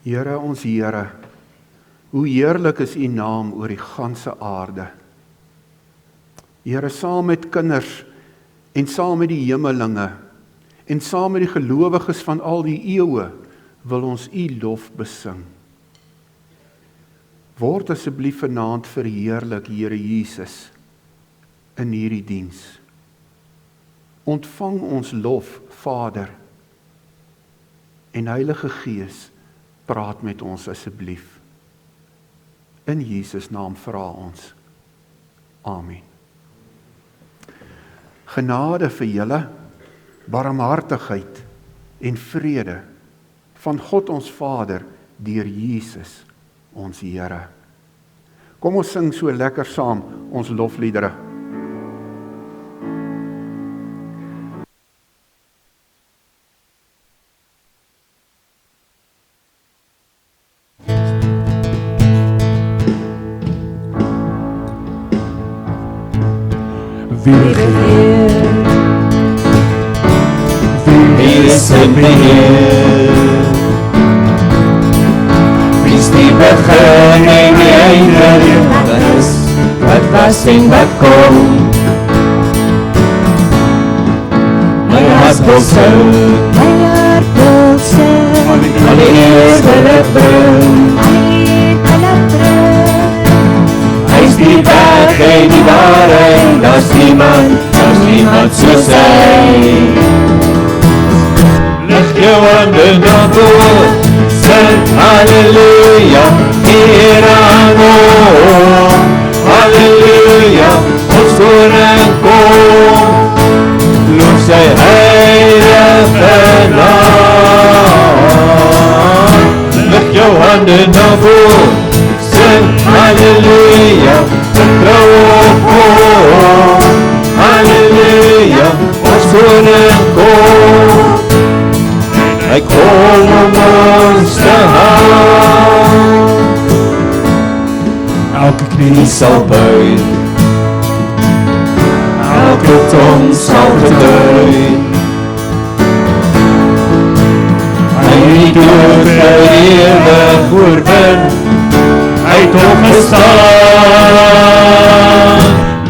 Here ons Here, hoe heerlik is U naam oor die ganse aarde. Here, saam met kinders en saam met die hemelinge en saam met die gelowiges van al die eeue wil ons U lof besing. Word asseblief vanaand verheerlik, Here Jesus, in hierdie diens. Ontvang ons lof, Vader, en Heilige Gees, praat met ons asseblief. In Jesus naam vra ons. Amen. Genade vir julle, barmhartigheid en vrede van God ons Vader deur Jesus ons Here. Kom ons sing so lekker saam ons lofliedere. Wie is het beheer? Wie is die begin en die einde? Wat was en wat kom? My hart wil sing, al die eer wil ek bring. Hy is die weg en die waarheid, daar's niemand soos hy. Lig jou hande na bo, sing halleluja, Here aan hom. Halleluja, ons koning kom, loof sy heilige naam. Lig jou hande na bo, sing halleluja, vertrou op hom. Halleluja, ons koning kom, hy kom om ons te hou. Elke knie sal buig, elke tong sal getuig. Hy die dood vir ewig oorwin, hy het opgestaan.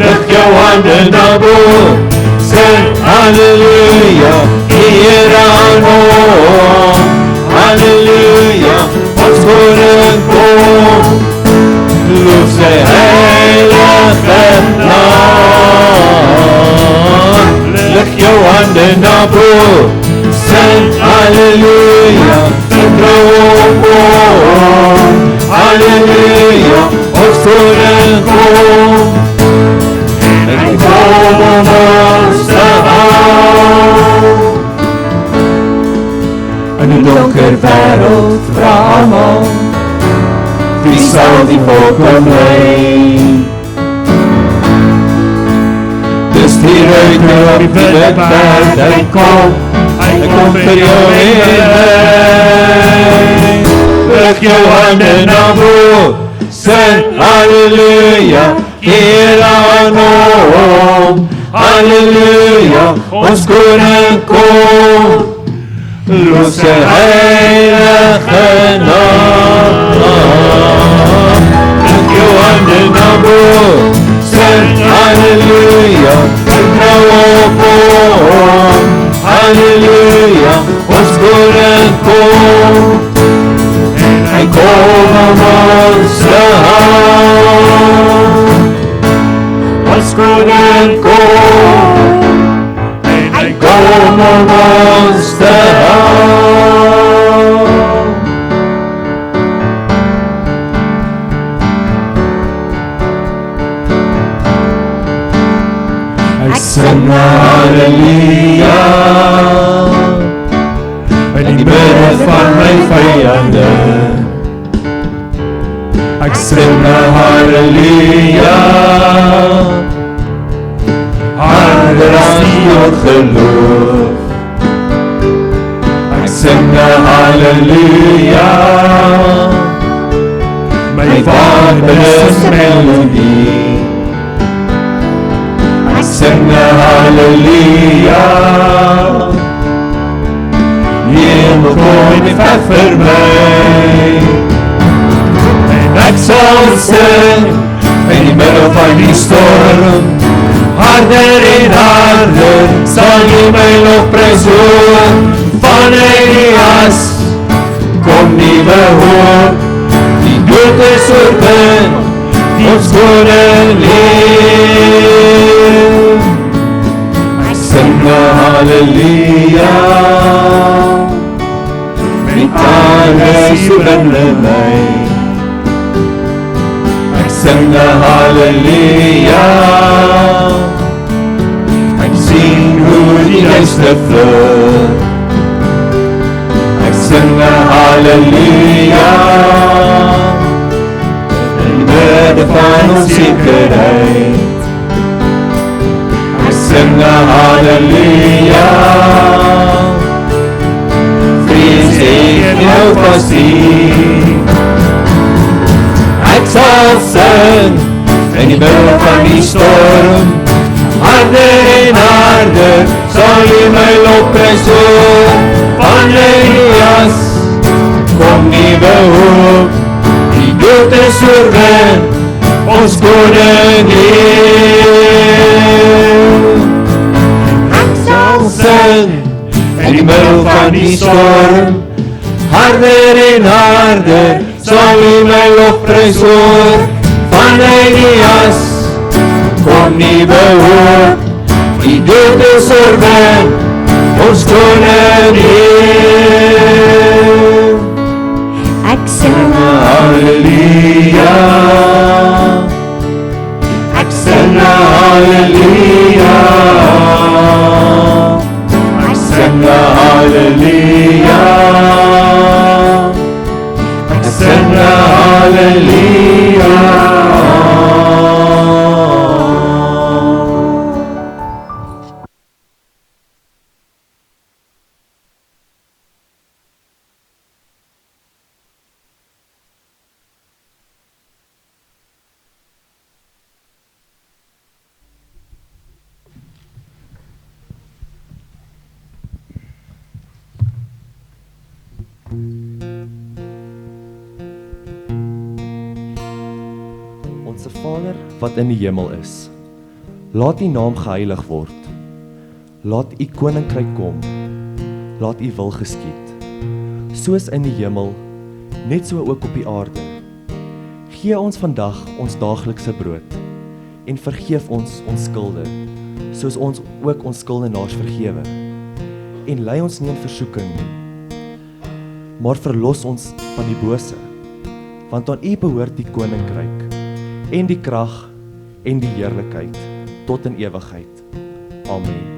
Lig jou hande na bo, sing halleluja, Here aan hom. Halleluja, ons koning kom, loof sy heilige naam. Lig jou hande na bo, sing halleluja, vertrou op hom. Halleluja, ons koning kom, hy kom om ons te hou. In die donker wêreld vra almal, wie sal die volke lei? Dis die ruiter op die wit perd, hy kom vir jou en my. Lig jou hande na bo, sing halleluja, Here aan hom. Halleluja, ons koning kom, loof sy heilige naam. Lig jou hande na bo, sing halleluja, vertrou op hom. Halleluja, ons koning kom, hy kom om ons te hou. Ons koning kom, hy kom om ons te hou. Ek sing halleluja, in die midde van my vyande. Ek sing halleluja, harder as die geloof. Ek sing halleluja, my Vader's melodie. Ek sing halleluja, hemel kom en weg vir my. En ek sal sing in die middel van die storm, harder en harder sal jy my lofprys hoor. Vanuit die as kom nuwe hoop, die dood is oorwin, ons koning leef. Ek sing 'n halleluja, met tande binne my. Ek sing 'n halleluja, ek sien hoe die duister vlug. Ek sing 'n halleluja, in die midde van onsekerheid. Ek sing 'n halleluja, vrees het jou vasdien. Ek sal sing in die middel van die storm, harder en harder sal jy my lofprys hoor. Vanuit die as kom nuwe hoop, die dood is oorwin, ons koning leef. Ek sal sing in die middel van die storm, harder en harder sal jy my lofprys hoor. Vanuit die as kom nuwe hoop, die dood is oorwin, ons koning leef. Ek sing 'n halleluja, ek sing 'n halleluja, ek sing 'n halleluja, ek sing 'n halleluja. Onse Vader wat in die hemel is, laat U naam geheilig word. Laat U koninkryk kom. Laat U wil geskied, soos in die hemel, net so ook op die aarde. Gee ons vandag ons daaglikse brood en vergeef ons ons skulde, soos ons ook ons skuldenaars vergewe. En lei ons nie in versoeking nie, maar verlos ons van die bose, want aan U behoort die koninkryk en die krag en die heerlikheid tot in ewigheid. Amen.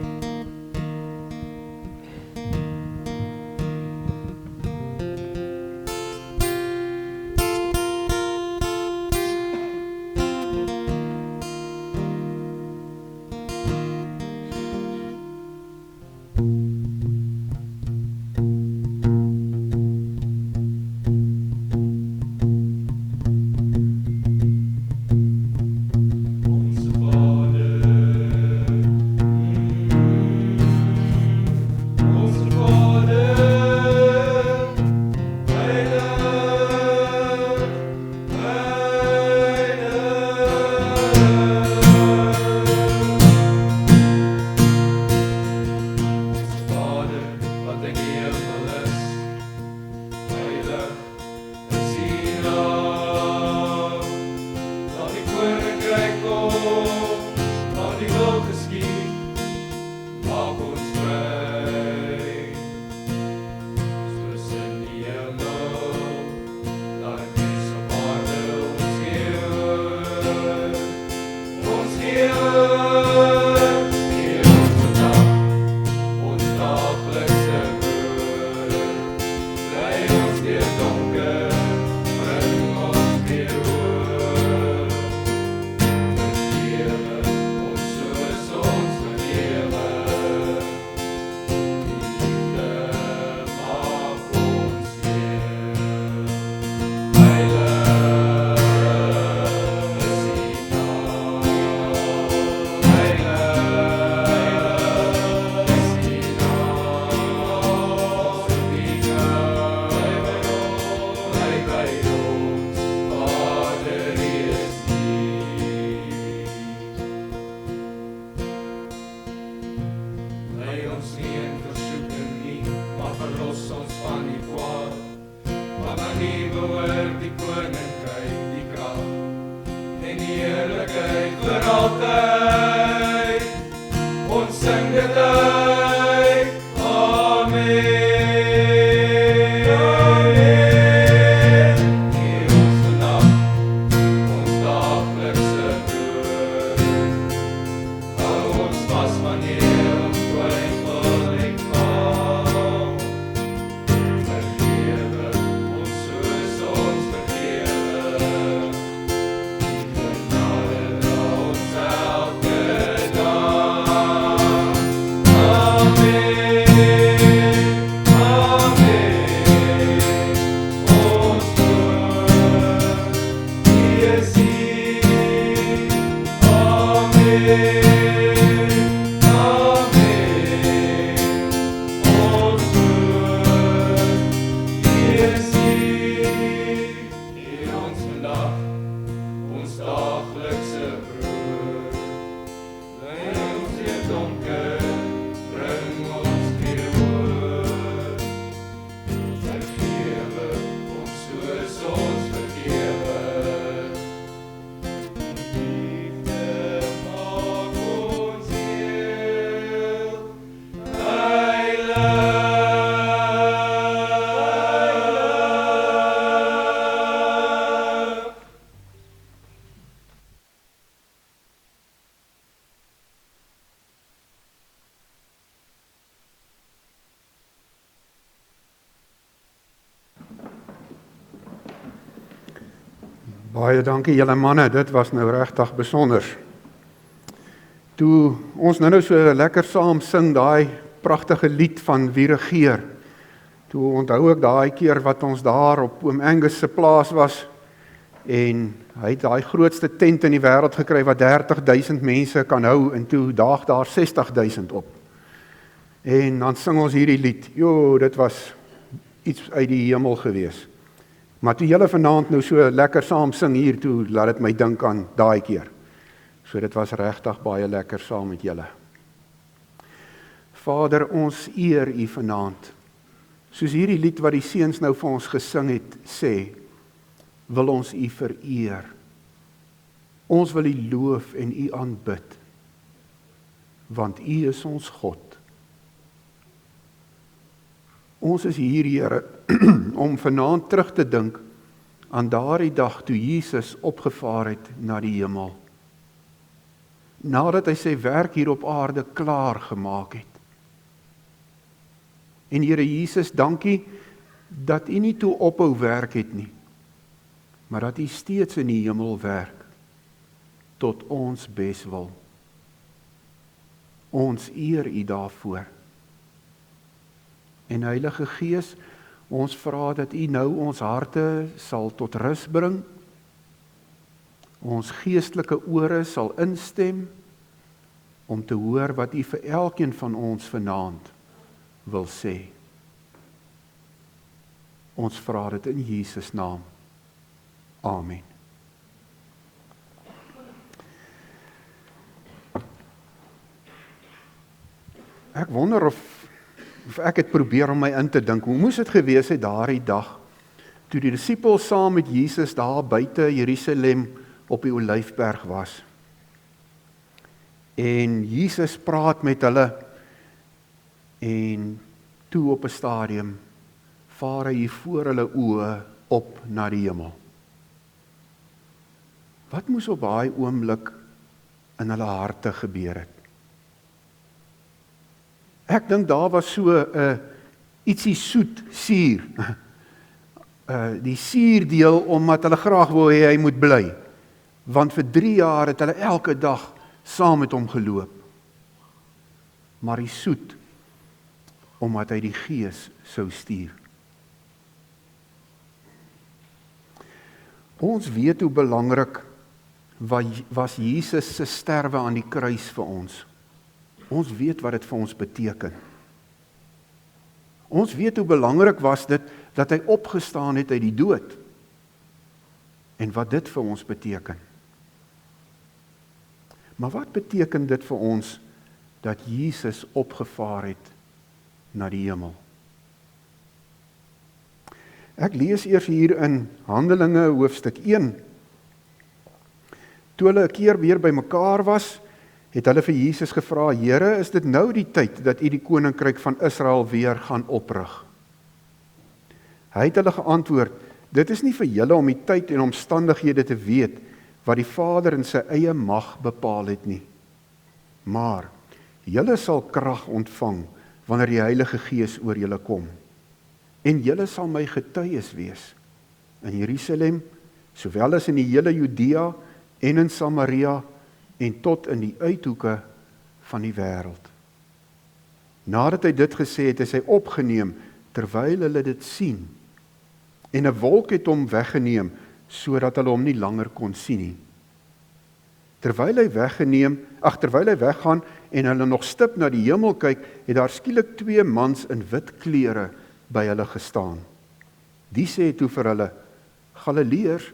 Baie dankie julle manne, dit was nou regtig besonder. Toe ons nou so lekker saam sing daai pragtige lied van Wie regeer. Toe onthou ek daai keer wat ons daar op oom Angus se plaas was en hy het daai grootste tent in die wêreld gekry wat 30,000 mense kan hou en toe daag daar 60,000 op. En dan sing ons hierdie lied. Jo, dit was iets uit die hemel gewees. Maar toe julle vanaand nou so lekker saam sing hier toe, laat dit my dink aan daai keer. So dit was regtig baie lekker saam met julle. Vader, ons eer U vanaand. Soos hierdie lied wat die seuns nou vir ons gesing het, sê, wil ons U vereer. Ons wil U loof en U aanbid, want U is ons God. Ons is hier, Here, om vanaand terug te dink aan daardie dag toe Jesus opgevaar het na die hemel. Nadat hy sy werk hier op aarde klaar gemaak het. En Here Jesus, dankie dat U nie toe ophou werk het nie, maar dat U steeds in die hemel werk, tot ons beswil. Ons eer U daarvoor. En Heilige Gees, ons vra dat U nou ons harte sal tot rus bring, ons geestelike ore sal instem, om te hoor wat U vir elkeen van ons vanaand wil sê. Ons vra dit in Jesus naam. Amen. Ek wonder of ek het probeer om my in te dink, hoe moes dit gewees het daardie dag, toe die disippels saam met Jesus daar buite Jerusalem op die Olyfberg was. En Jesus praat met hulle, en toe op 'n stadium, vaar hy voor hulle oë op na die hemel. Wat moes op daai oomblik in hulle harte gebeur het? Ek dink daar was so ietsie soet suur. Die suurdeel omdat hulle graag wou hê hy moet bly. Want vir 3 jaar het hulle elke dag saam met hom geloop. Maar die soet omdat hy die Gees sou stuur. Ons weet hoe belangrik was Jesus se sterwe aan die kruis vir ons. Ons weet wat dit vir ons beteken. Ons weet hoe belangrik was dit dat hy opgestaan het uit die dood. En wat dit vir ons beteken. Maar wat beteken dit vir ons dat Jesus opgevaar het na die hemel? Ek lees eers hier in Handelinge hoofstuk 1. Toe hulle 'n keer weer bymekaar was, het hulle vir Jesus gevra, Here, is dit nou die tyd dat U die koninkryk van Israel weer gaan oprig? Hy het hulle geantwoord, dit is nie vir julle om die tyd en omstandighede te weet, wat die Vader in sy eie mag bepaal het nie. Maar, julle sal krag ontvang, wanneer die Heilige Gees oor julle kom. En julle sal my getuies wees, in Jerusalem, sowel as in die hele Judea en in Samaria, en tot in die uithoeke van die wêreld. Nadat hy dit gesê het, is hy opgeneem, terwyl hulle dit sien. En 'n wolk het hom weggeneem, sodat hulle hom nie langer kon sien nie. Terwyl hy weggaan en hulle nog stip na die hemel kyk, het daar skielik 2 mans in wit klere by hulle gestaan. Die sê toe vir hulle: Galileërs,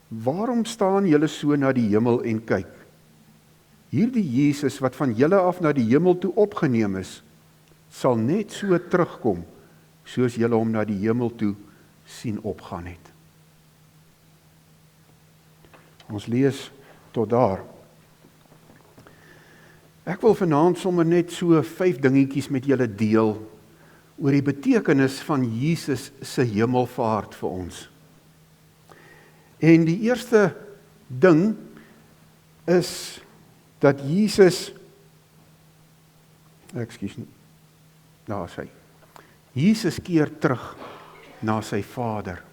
waarom staan julle so na die hemel en kyk? Hierdie Jesus wat van julle af na die hemel toe opgeneem is, sal net so terugkom, soos julle hom na die hemel toe sien opgaan het. Ons lees tot daar. Ek wil vanaand sommer net so 5 dingetjies met julle deel oor die betekenis van Jesus se hemelvaart vir ons. En die eerste ding is dat Jesus, daar is hy. Jesus keer terug na sy Vader.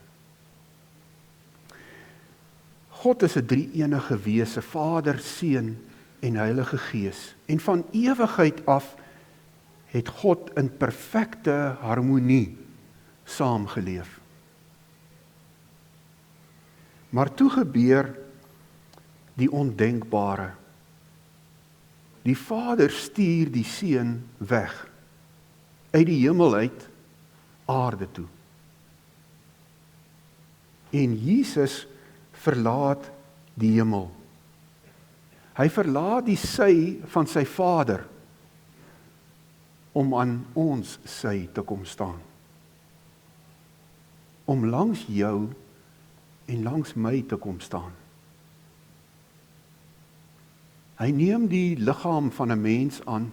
God is 'n drie-enige wese, Vader, Seun en Heilige Gees. En van ewigheid af het God in perfekte harmonie saamgeleef. Maar toe gebeur die ondenkbare. Die Vader stuur die Seun weg, uit die hemel uit, aarde toe. En Jesus verlaat die hemel. Hy verlaat die sy van sy Vader, om aan ons sy te kom staan. Om langs jou en langs my te kom staan. Hy neem die liggaam van 'n mens aan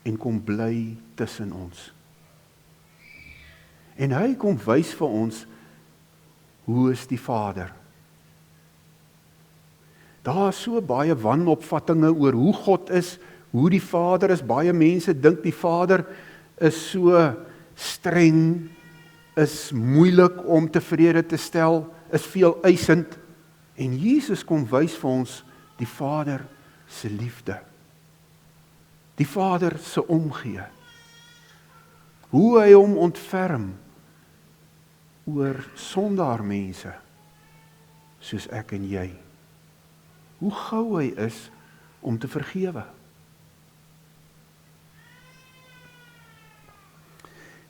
en kom bly tussen ons. En hy kom wys vir ons hoe is die Vader. Daar is so baie wanopvattinge oor hoe God is, hoe die Vader is. Baie mense dink die Vader is so streng, is moeilik om tevrede te stel, is veel eisend. En Jesus kom wys vir ons die Vader se liefde. Die Vader se omgee. Hoe hy hom ontferm oor sondaar mense, soos ek en jy. Hoe gou hy is om te vergewe.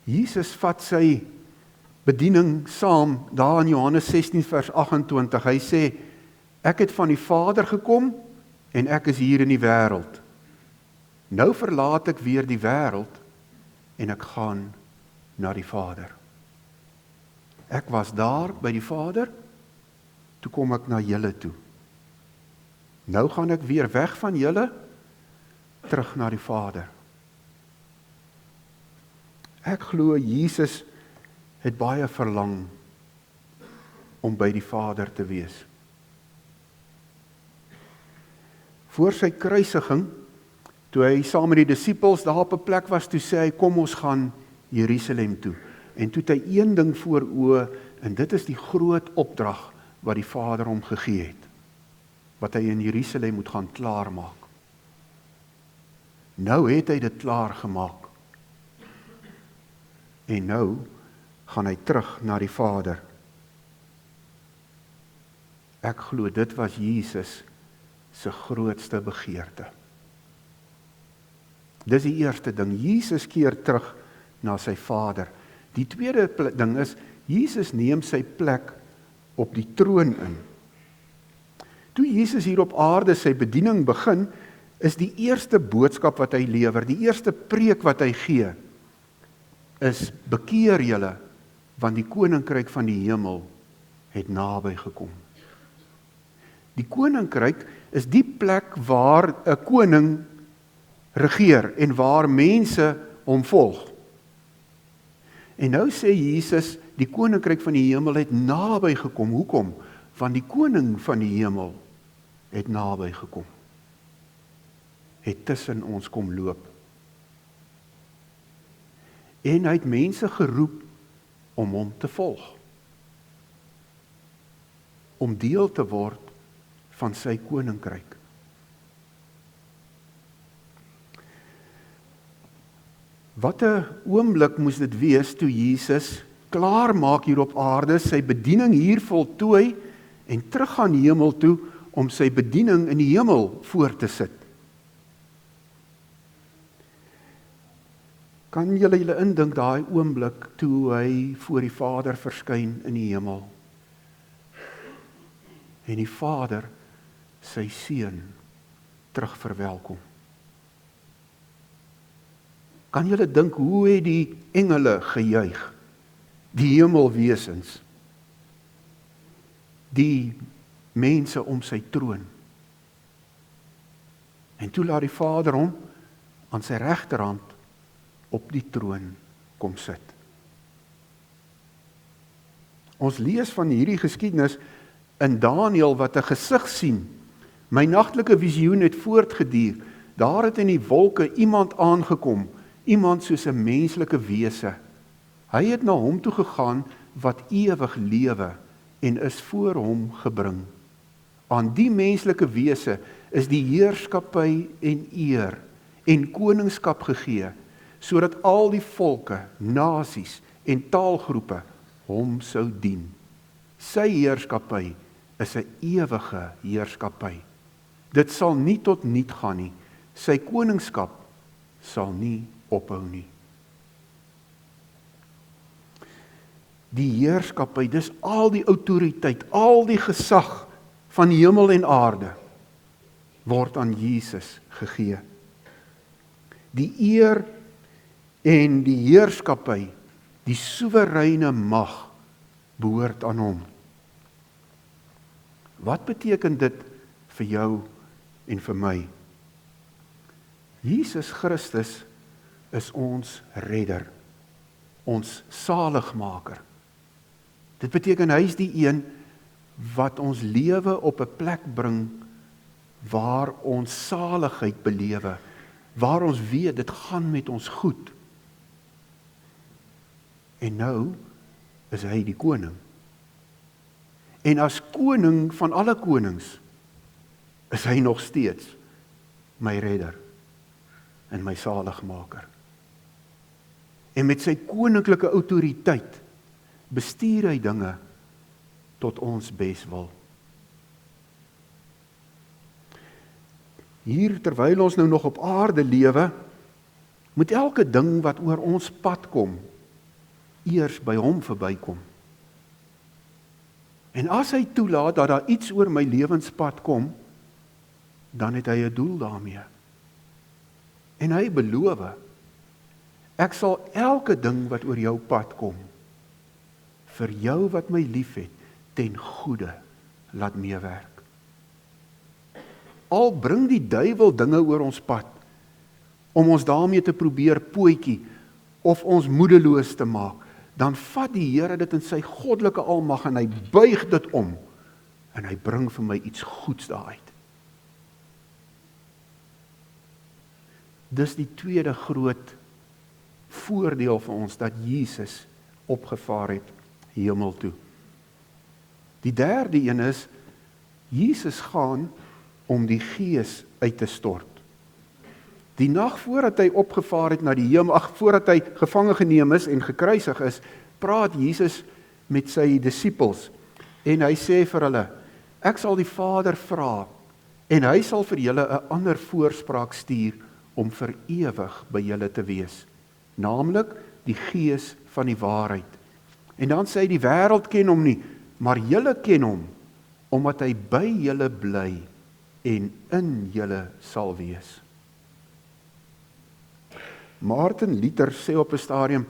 Jesus vat sy bediening saam, daar in Johannes 16 vers 28, hy sê, ek het van die Vader gekom, en ek is hier in die wêreld. Nou verlaat ek weer die wêreld, en ek gaan na die Vader. Ek was daar by die Vader, toe kom ek na julle toe. Nou gaan ek weer weg van julle, terug na die Vader. Ek glo Jesus het baie verlang om by die Vader te wees. Voor sy kruisiging, toe hy saam met die disippels daar op 'n plek was, toe sê hy, kom ons gaan Jerusalem toe. En toe het hy een ding voor oë, en dit is die groot opdrag wat die Vader hom gegee het, wat hy in Jerusalem moet gaan klaarmaak. Nou het hy dit klaar gemaak. En nou gaan hy terug na die Vader. Ek glo dit was Jesus se grootste begeerte. Dis die eerste ding, Jesus keer terug na sy Vader. Die tweede ding is, Jesus neem sy plek op die troon in. Toe Jesus hier op aarde sy bediening begin, is die eerste boodskap wat hy lewer, die eerste preek wat hy gee, is bekeer julle, want die koninkryk van die hemel het naby gekom. Die koninkryk is die plek waar 'n koning regeer en waar mense hom volg. En nou sê Jesus, die koninkryk van die hemel het naby gekom. Hoekom? Want die koning van die hemel het naby gekom. Het tussen ons kom loop. En hy het mense geroep om hom te volg. Om deel te word van sy koninkryk. Wat 'n oomblik moes dit wees toe Jesus klaar maak hier op aarde, sy bediening hier voltooi en terug gaan hemel toe om sy bediening in die hemel voort te sit. Kan julle indink daai oomblik toe hy voor die Vader verskyn in die hemel? En die Vader sy seun terug verwelkom. Kan julle dink hoe het die engele gejuig? Die hemelwesens, die mense om sy troon. En toe laat die Vader hom aan sy regterhand op die troon kom sit. Ons lees van hierdie geskiedenis in Daniël wat 'n gesig sien. My nagtelike visioen het voortgeduur. Daar het in die wolke iemand aangekom, iemand soos 'n menslike wese. Hy het na hom toe gegaan wat ewig lewe en is voor hom gebring. Aan die menslike wese is die heerskappy en eer en koningskap gegee, sodat al die volke, nasies en taalgroepe hom sou dien. Sy heerskappy is 'n ewige heerskappy. Dit sal nie tot niet gaan nie. Sy koningskap sal nie ophou nie. Die heerskappy, dis al die autoriteit, al die gesag van hemel en aarde word aan Jesus gegee. Die eer en die heerskappy, die soewereine mag behoort aan hom. Wat beteken dit vir jou en vir my? Jesus Christus is ons redder, ons saligmaker. Dit beteken hy is die een wat ons lewe op 'n plek bring waar ons saligheid belewe, waar ons weet dit gaan met ons goed. En nou is hy die koning. En as koning van alle konings is hy nog steeds my redder en my saligmaker. En met sy koninklike autoriteit bestuur hy dinge tot ons beswil. Hier, terwyl ons nou nog op aarde lewe, moet elke ding wat oor ons pad kom, eers by hom verbykom. En as hy toelaat dat daar iets oor my lewenspad kom, dan het hy 'n doel daarmee. En hy beloof, ek sal elke ding wat oor jou pad kom, vir jou wat my liefhet, ten goeie laat meewerk. Al bring die duiwel dinge oor ons pad, om ons daarmee te probeer pootjie, of ons moedeloos te maak, dan vat die Here dit in sy goddelike almag en hy buig dit om, en hy bring vir my iets goeds daaruit. Dis die tweede groot voordeel vir ons, dat Jesus opgevaar het hemel toe. Die derde een is, Jesus gaan om die Gees uit te stort. Die nag voordat hy opgevaar het na die hemel, voordat hy gevange geneem is en gekruisig is, praat Jesus met sy disippels en hy sê vir hulle, ek sal die Vader vra en hy sal vir julle 'n ander voorspraak stuur om vir ewig by julle te wees, naamlik die Gees van die waarheid. En dan sê hy, die wêreld ken hom nie, maar julle ken hom, omdat hy by julle bly en in julle sal wees. Martin Luther sê op 'n stadium,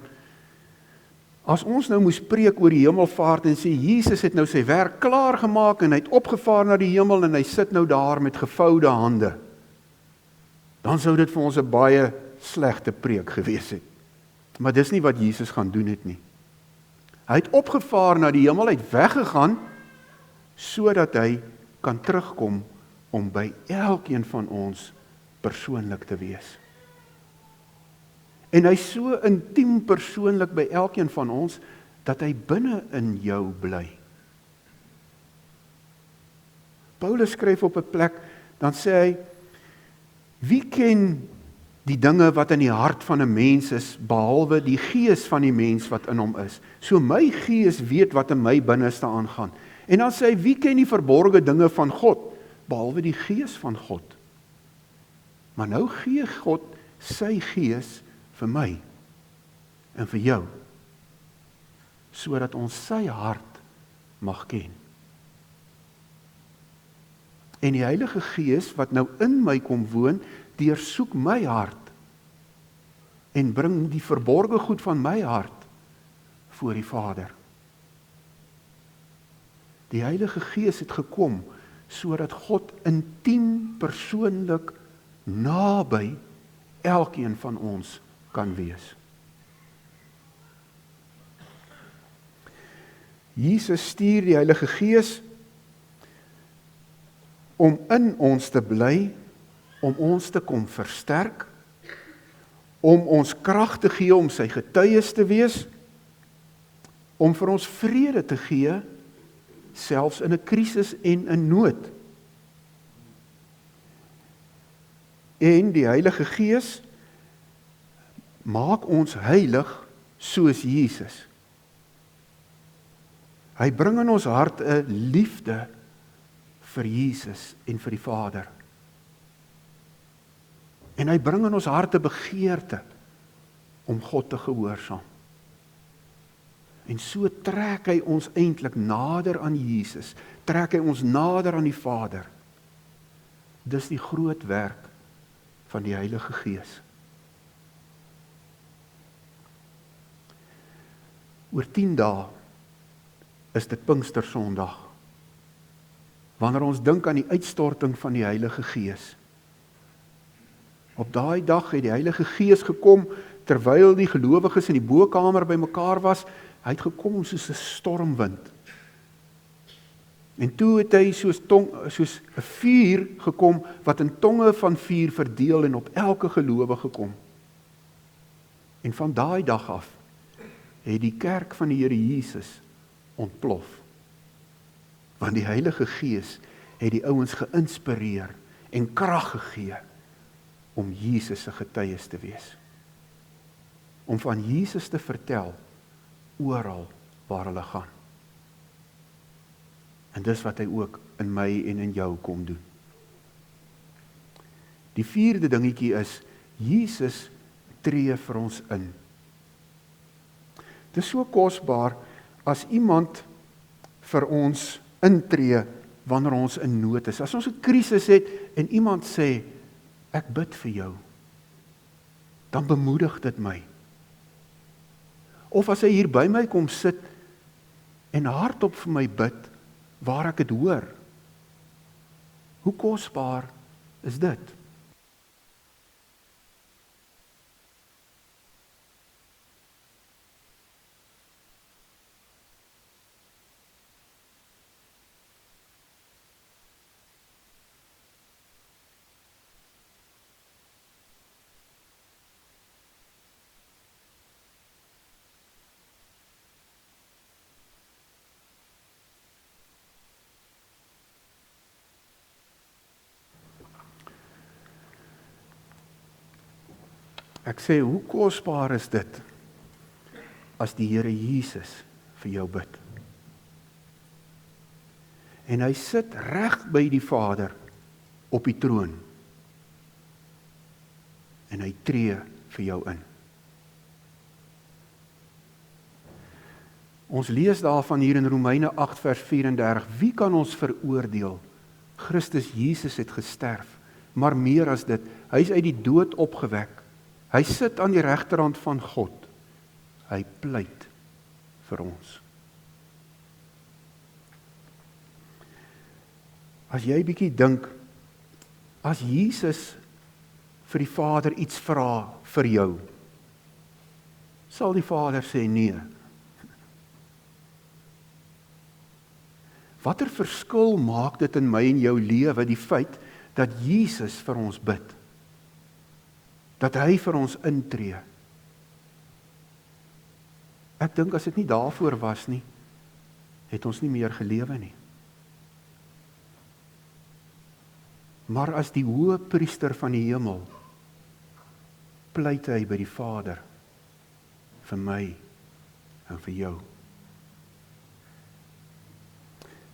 as ons nou moes preek oor die hemelvaart en sê, Jesus het nou sy werk klaar gemaak en hy het opgevaar na die hemel en hy sit nou daar met gevoude hande, dan sou dit vir ons 'n baie slegte preek gewees het. Maar dis nie wat Jesus gaan doen het nie. Hy het opgevaar na die hemel, hy het weggegaan, sodat hy kan terugkom om by elkeen van ons persoonlik te wees. En hy is so intiem persoonlik by elkeen van ons, dat hy binne in jou bly. Paulus skryf op 'n plek, dan sê hy, wie ken die dinge wat in die hart van 'n mens is, behalwe die gees van die mens wat in hom is. So my gees weet wat in my binneste aangaan. En dan sê hy, wie ken die verborgde dinge van God, behalwe die gees van God. Maar nou gee God sy gees vir my en vir jou, sodat ons sy hart mag ken. En die Heilige Gees wat nou in my kom woon, deursoek my hart en bring die verborge goed van my hart voor die Vader. Die Heilige Gees het gekom sodat God intiem persoonlik naby elkeen van ons kan wees. Jesus stuur die Heilige Gees om in ons te bly, om ons te kom versterk, om ons krag te gee om sy getuies te wees, om vir ons vrede te gee, selfs in 'n krisis en 'n nood. En die Heilige Gees maak ons heilig soos Jesus. Hy bring in ons hart 'n liefde vir Jesus en vir die Vader. En hy bring in ons hart 'n begeerte om God te gehoorsaam. En so trek hy ons eintlik nader aan Jesus, trek hy ons nader aan die Vader. Dis die groot werk van die Heilige Gees. Oor 10 dae is dit Pinkstersondag, wanneer ons dink aan die uitstorting van die Heilige Gees. Op daai dag het die Heilige Gees gekom, terwyl die gelowiges in die bokamer bymekaar was. Hy het gekom soos 'n stormwind. En toe het hy soos 'n vuur gekom, wat in tonge van vuur verdeel en op elke gelowige kom. En van daai dag af het die kerk van die Here Jesus ontplof. Want die Heilige Gees het die ouens geïnspireer en krag gegee om Jesus se getuies te wees. Om van Jesus te vertel oral waar hulle gaan. En dis wat hy ook in my en in jou kom doen. Die 4de dingetjie is, Jesus tree vir ons in. Dit is so kosbaar as iemand vir ons intree wanneer ons in nood is. As ons 'n krisis het en iemand sê, ek bid vir jou, dan bemoedig dit my. Of as hy hier by my kom sit en hardop vir my bid, waar ek dit hoor. Hoe kosbaar is dit? Ek sê, hoe kosbaar is dit as die Here Jesus vir jou bid? En hy sit reg by die Vader op die troon. En hy tree vir jou in. Ons lees daarvan hier in Romeine 8 vers 34. Wie kan ons veroordeel? Christus Jesus het gesterf, maar meer as dit, hy is uit die dood opgewek. Hy sit aan die regterhand van God. Hy pleit vir ons. As jy bietjie dink, as Jesus vir die Vader iets vra vir jou, sal die Vader sê nee. Watter verskil maak dit in my en jou lewe, die feit dat Jesus vir ons bid? Dat hy vir ons intree. Ek dink as dit nie daarvoor was nie, het ons nie meer gelewe nie. Maar as die hoëpriester van die hemel, pleit hy by die Vader, vir my en vir jou.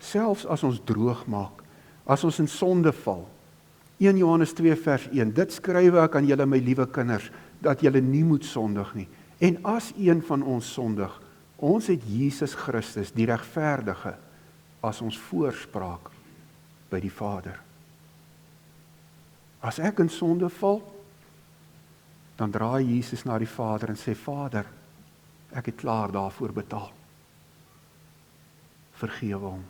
Selfs as ons droog maak, as ons in sonde val, 1 Johannes 2 vers 1, dit skrywe ek aan julle my liewe kinders, dat julle nie moet sondig nie. En as een van ons sondig, ons het Jesus Christus, die regverdige, as ons voorspraak by die Vader. As ek in sonde val, dan draai Jesus na die Vader en sê, Vader, ek het klaar daarvoor betaal. Vergewe hom.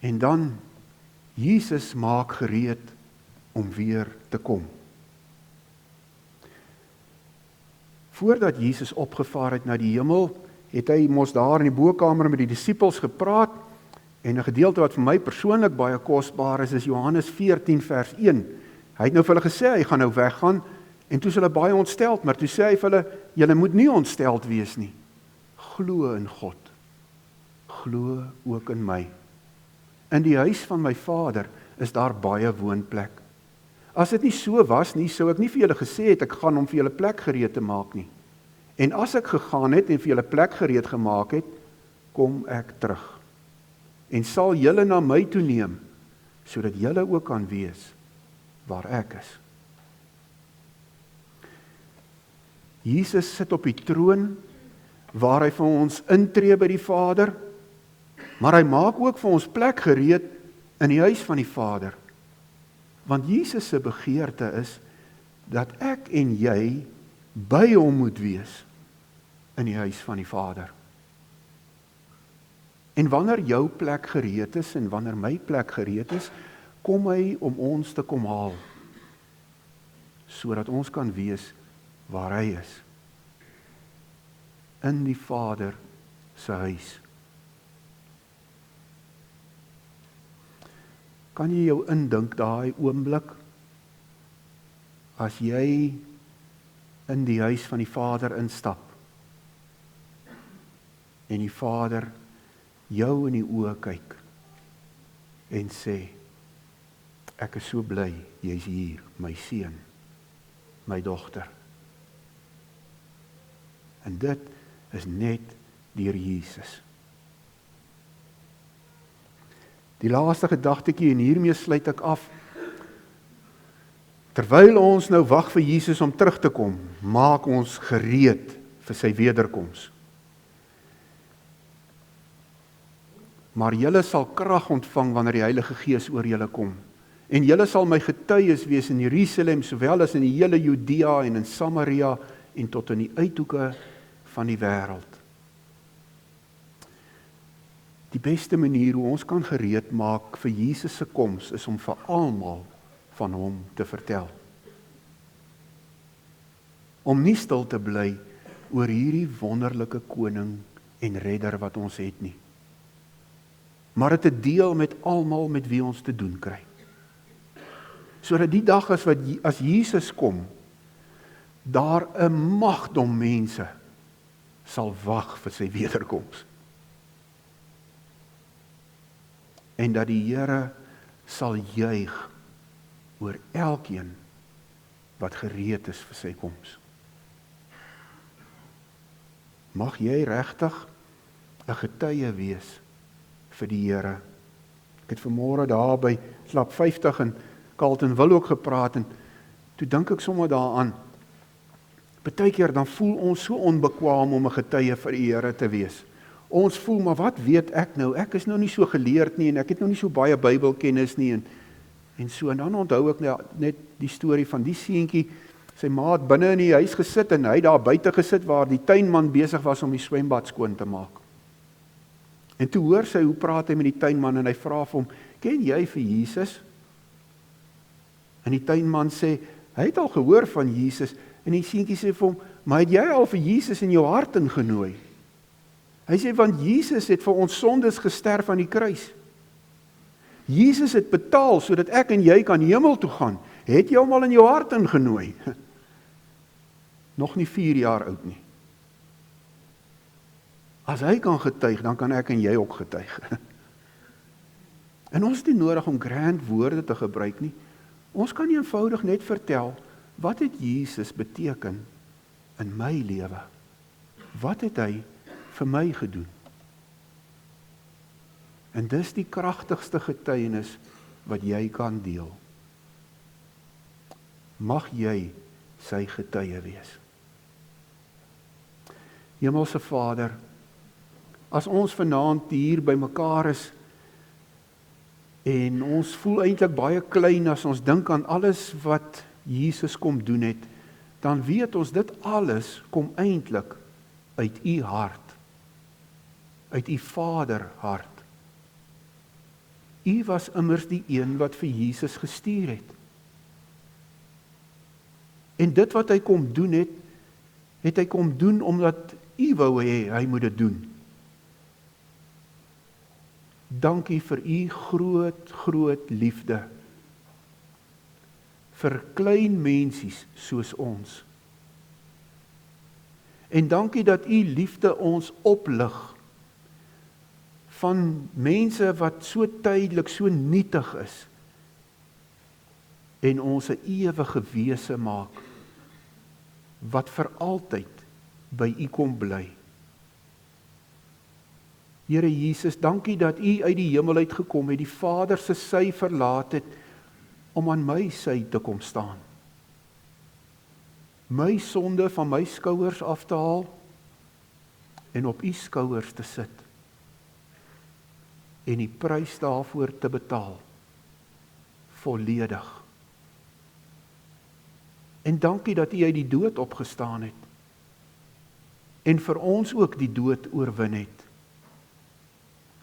En dan, Jesus maak gereed om weer te kom. Voordat Jesus opgevaar het na die hemel, het hy mos daar in die bokkamer met die disippels gepraat, en 'n gedeelte wat vir my persoonlik baie kosbaar is Johannes 14 vers 1. Hy het nou vir hulle gesê, hy gaan nou weggaan, en toe is hulle baie ontsteld, maar toe sê hy vir hulle, julle moet nie ontsteld wees nie. Glo in God. Glo ook in my. In die huis van my Vader is daar baie woonplek. As dit nie so was nie, sou ek nie vir julle gesê het, ek gaan om vir julle plek gereed te maak nie. En as ek gegaan het en vir julle plek gereed gemaak het, kom ek terug. En sal julle na my toe neem, sodat julle ook kan wees waar ek is. Jesus sit op die troon, waar hy vir ons intree by die Vader, maar hy maak ook vir ons plek gereed in die huis van die Vader. Want Jesus se begeerte is, dat ek en jy by hom moet wees, in die huis van die Vader. En wanneer jou plek gereed is, en wanneer my plek gereed is, kom hy om ons te kom haal, sodat ons kan wees waar hy is. In die Vader se huis. Kan jy jou indink daai oomblik, as jy in die huis van die Vader instap, en die Vader jou in die oë kyk, en sê, ek is so bly, jy is hier, my seun, my dogter. En dit is net deur Jesus. Die laaste gedagtetjie, en hiermee sluit ek af. Terwyl ons nou wag vir Jesus om terug te kom, maak ons gereed vir sy wederkoms. Maar julle sal krag ontvang wanneer die Heilige Gees oor julle kom. En julle sal my getuies wees in Jerusalem, sowel as in die hele Judea en in Samaria en tot in die uithoeke van die wêreld. Die beste manier hoe ons kan gereed maak vir Jesus se koms is om vir almal van hom te vertel. Om nie stil te bly oor hierdie wonderlike koning en redder wat ons het nie. Maar dit te deel met almal met wie ons te doen kry. Sodat die dag as Jesus kom, daar 'n magdom mense sal wag vir sy wederkoms. En dat die Here sal juig oor elkeen wat gereed is vir sy koms. Mag jy regtig 'n getuie wees vir die Here. Ek het vanmôre daar by Slap 50 in Carlton wil ook gepraat, en toe dink ek sommer daaraan, partykeer dan voel ons so onbekwaam om 'n getuie vir die Here te wees. Ons voel, maar wat weet ek nou? Ek is nou nie so geleerd nie, en ek het nou nie so baie Bybelkennis nie, en so, en dan onthou ek net die storie van die seentjie, sy ma het binne in die huis gesit, en hy daar buite gesit, waar die tuinman besig was om die swembad skoon te maak. En toe hoor sy, hoe praat hy met die tuinman, en hy vra vir hom, ken jy vir Jesus? En die tuinman sê, hy het al gehoor van Jesus, en die seentjie sê vir hom, maar het jy al vir Jesus in jou hart ingenooi? Hy sê, want Jesus het vir ons sondes gesterf aan die kruis. Jesus het betaal, sodat ek en jy kan hemel toe gaan. Het jy hom al in jou hart ingenooi? Nog nie 4 jaar oud nie. As hy kan getuig, dan kan ek en jy ook getuig. En ons het nie nodig om grand woorde te gebruik nie. Ons kan eenvoudig net vertel, wat het Jesus beteken in my lewe? Wat het hy vir my gedoen? En dis die kragtigste getuienis wat jy kan deel. mag jy sy getuie wees. Hemelse Vader, as ons vanaand hier by mekaar is, en ons voel eintlik baie klein as ons dink aan alles wat Jesus kom doen het, dan weet ons dit alles kom eintlik uit u hart, uit u Vader hart. U was immers die een wat vir Jesus gestuur het. En dit wat hy kom doen het, het hy kom doen omdat u wou hê hy moet dit doen. Dankie vir u groot liefde vir klein mensies soos ons. En dankie dat u liefde ons oplig van mense wat so tydelik, so nietig is en ons 'n ewige wese maak wat vir altyd by u kom bly. Here Jesus, dankie dat u uit die hemel uitgekom het, die Vader se sy verlaat het, om aan my sy te kom staan. My sonde van my skouers af te haal, en op u skouers te sit, en die prys daarvoor te betaal, volledig. En dankie dat u uit die dood opgestaan het, en vir ons ook die dood oorwin het.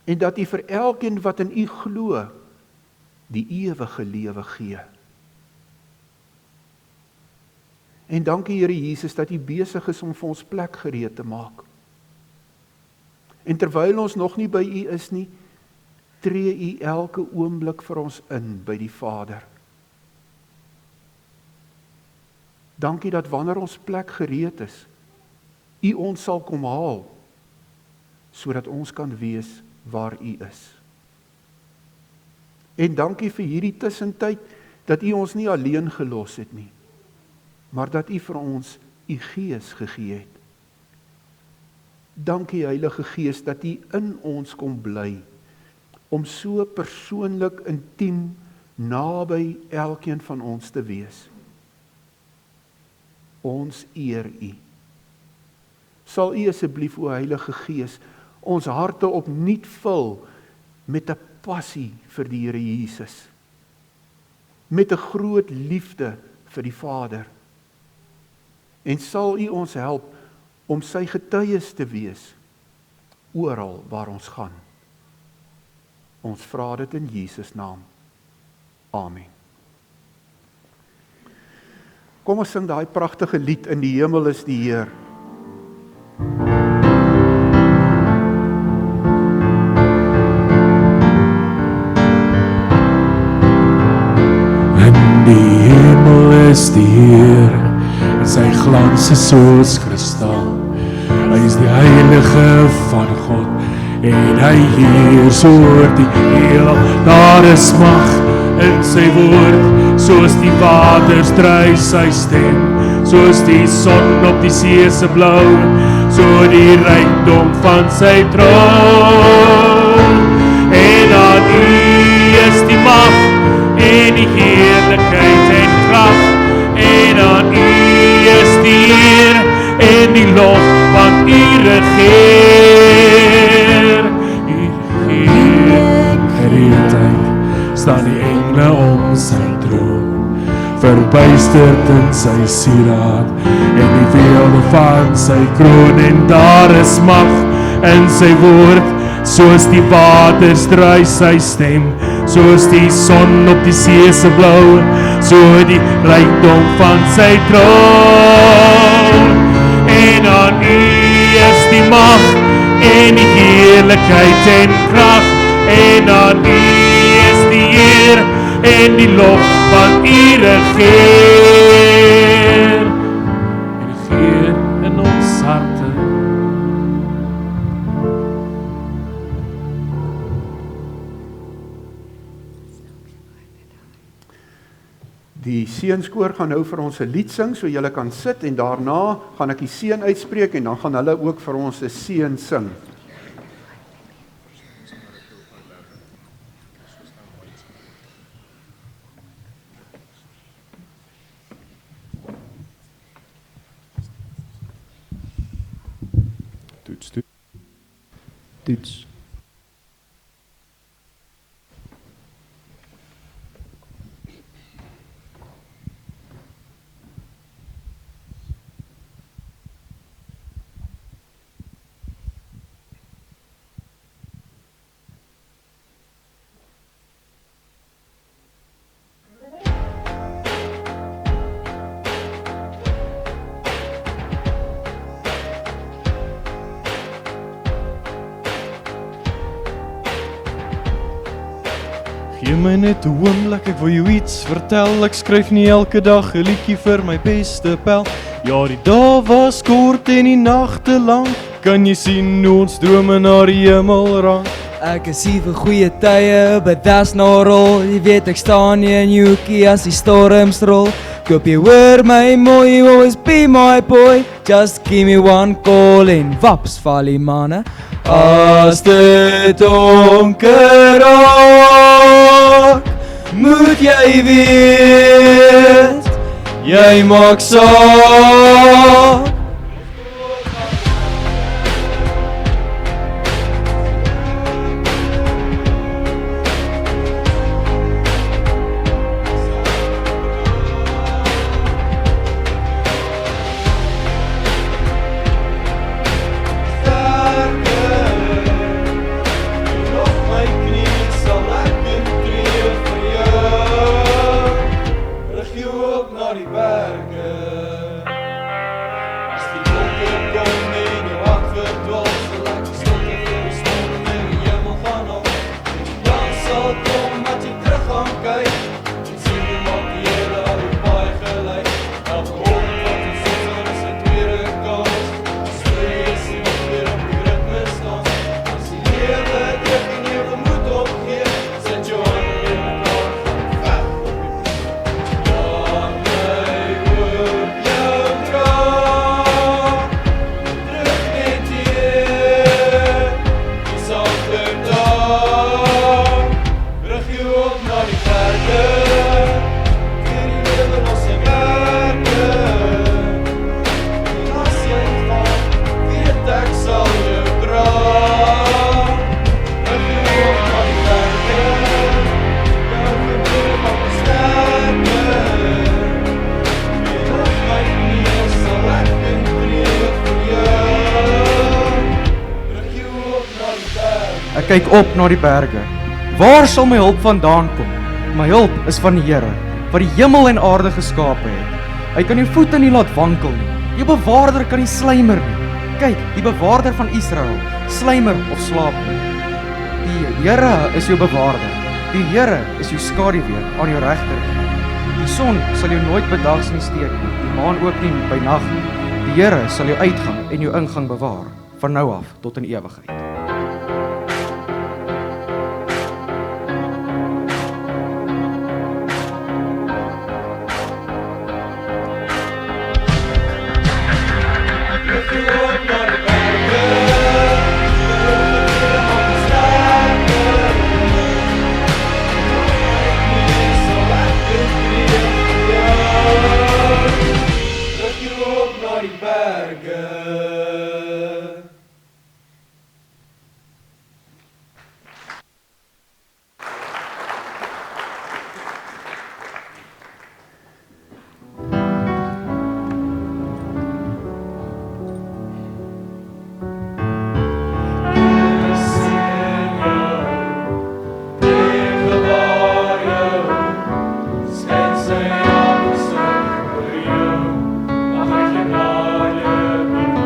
En dat u vir elkeen wat in u glo, die ewige lewe gee. En dankie Here Jesus, dat u besig is om vir ons plek gereed te maak. En terwyl ons nog nie by u is nie, tree u elke oomblik vir ons in by die Vader. Dankie dat wanneer ons plek gereed is, u ons sal kom haal, sodat ons kan wees waar u is. En dankie vir hierdie tussentyd, dat u ons nie alleen gelos het nie, maar dat u vir ons u Gees gegee het. Dankie Heilige Gees, dat u in ons kom bly, om so persoonlik, intiem, naby elkeen van ons te wees. Ons eer u. Sal u asseblief, o Heilige Gees, ons harte opnuut vul met 'n passie vir die Here Jesus, met 'n groot liefde vir die Vader. En sal u ons help om sy getuies te wees, oral waar ons gaan. Ons vra dit in Jesus naam. Amen. Kom ons sing daai pragtige lied, In die hemel is die Heer. In die hemel is die Heer, en sy glans is soos kristal. Hy is die heilige van God, en hy heers oor die heel. Daar is mag in sy woord, soos die waters dryf sy stem, soos die son op die see se blou, so die rykdom van sy troon. En aan u is die mag, en die heerlikheid en krag, en aan u is die eer, en die lof van u regeer. U regeer, gereedheid, staan die engele om sy troon, verbuisterd in sy sieraad, en die weelde van sy kroon. En daar is mag in sy woord, soos die waters dryf sy stem, soos die son op die see se blou, so die rykdom van sy troon. En aan u is die mag, en die heerlikheid en krag, en aan u is die eer, en die lof van u regeer. En regeer in ons harte. Die seunskoor gaan nou vir ons 'n lied sing, so julle kan sit, en daarna gaan ek die seën uitspreek, en dan gaan hulle ook vir ons 'n seën sing. Toets. Toets. Gee my net 'n oomblik, ek wil jou iets vertel. Ek skryf nie elke dag 'n liedjie vir my beste pel. Ja, die dae was kort en die nagte lank. Kan jy sien hoe ons drome na die hemel rank? Ek is hier vir goeie tye, but that's not all. Jy weet ek staan nie in jou hoekie as die storms rol. Koop jy hoor my mooi, you always be my boy. Just give me one call en waps val die manne. As dit donker raak, moet jy weet, jy maak saak. Ek kyk op na die berge. Waar sal my hulp vandaan kom? My hulp is van die Here, wat die hemel en aarde geskape het. Hy kan jou voete nie laat wankel nie. Jou bewaarder kan nie slymer nie. Kyk, die bewaarder van Israel, slymer of slaap nie. Die Here is jou bewaarder. Die Here is jou skaduwee aan jou regterkant. Die son sal jou nooit bedags nie steek nie. Die maan ook nie by nag nie. Die Here sal jou uitgang en jou ingang bewaar, van nou af tot in ewigheid. Mag hy genade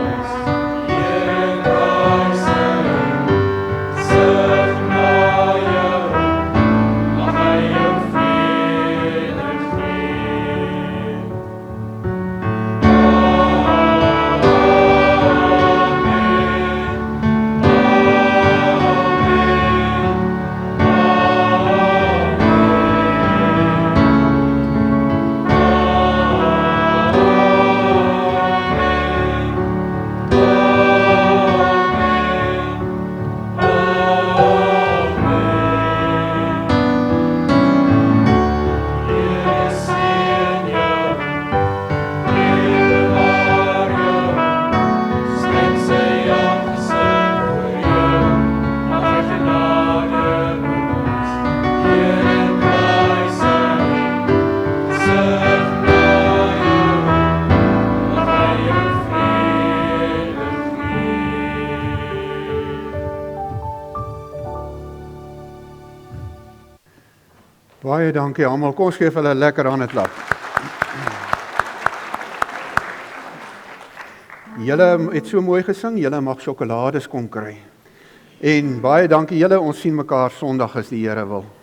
Baie dankie almal. Kom ons gee vir hulle 'n lekker hande klap. Julle het so mooi gesing, julle mag sjokolades kom kry. En baie dankie julle, ons sien mekaar Sondag as die Here wil.